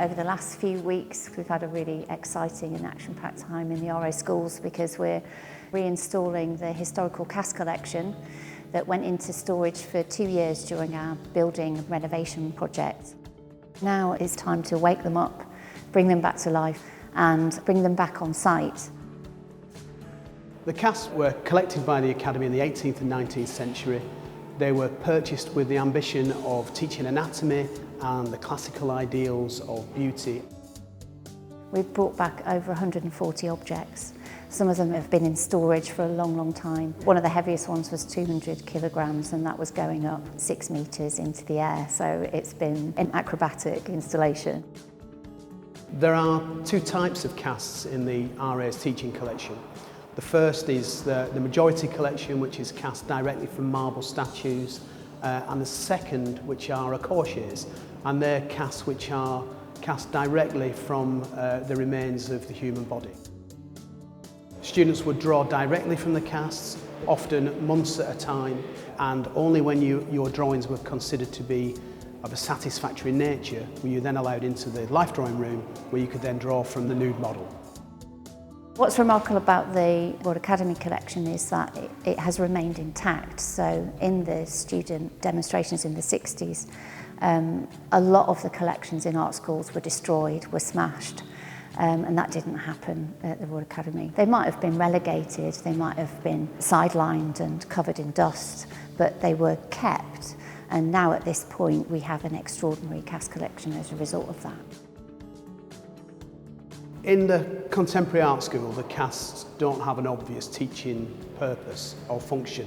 Over the last few weeks, we've had a really exciting and action-packed time in the RA schools because we're reinstalling the historical cast collection that went into storage for 2 years during our building and renovation project. Now it's time to wake them up, bring them back to life and bring them back on site. The casts were collected by the Academy in the 18th and 19th century. They were purchased with the ambition of teaching anatomy and the classical ideals of beauty. We've brought back over 140 objects. Some of them have been in storage for a long, long time. One of the heaviest ones was 200 kilograms and that was going up 6 metres into the air, so it's been an acrobatic installation. There are two types of casts in the RA's teaching collection. The first is the majority collection, which is cast directly from marble statues, and the second, which are accouchés, and they're casts which are cast directly from the remains of the human body. Students would draw directly from the casts, often months at a time, and only when your drawings were considered to be of a satisfactory nature were you then allowed into the life drawing room where you could then draw from the nude model. What's remarkable about the Royal Academy collection is that it has remained intact. So in the student demonstrations in the 60s, a lot of the collections in art schools were destroyed, were smashed, and that didn't happen at the Royal Academy. They might have been relegated, they might have been sidelined and covered in dust, but they were kept. And now at this point, we have an extraordinary cast collection as a result of that. In the contemporary art school, the casts don't have an obvious teaching purpose or function.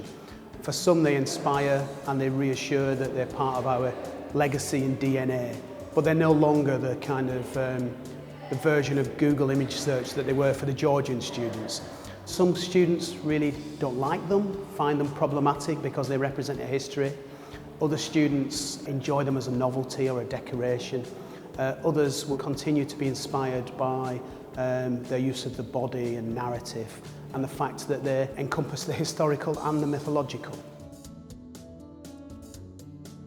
For some, they inspire and they reassure that they're part of our legacy and DNA, but they're no longer the kind of the version of Google image search that they were for the Georgian students. Some students really don't like them, find them problematic because they represent a history. Other students enjoy them as a novelty or a decoration. Others will continue to be inspired by their use of the body and narrative and the fact that they encompass the historical and the mythological.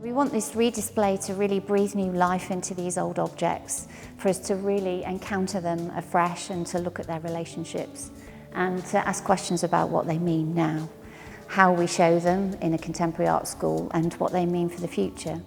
We want this redisplay to really breathe new life into these old objects, for us to really encounter them afresh and to look at their relationships and to ask questions about what they mean now, how we show them in a contemporary art school and what they mean for the future.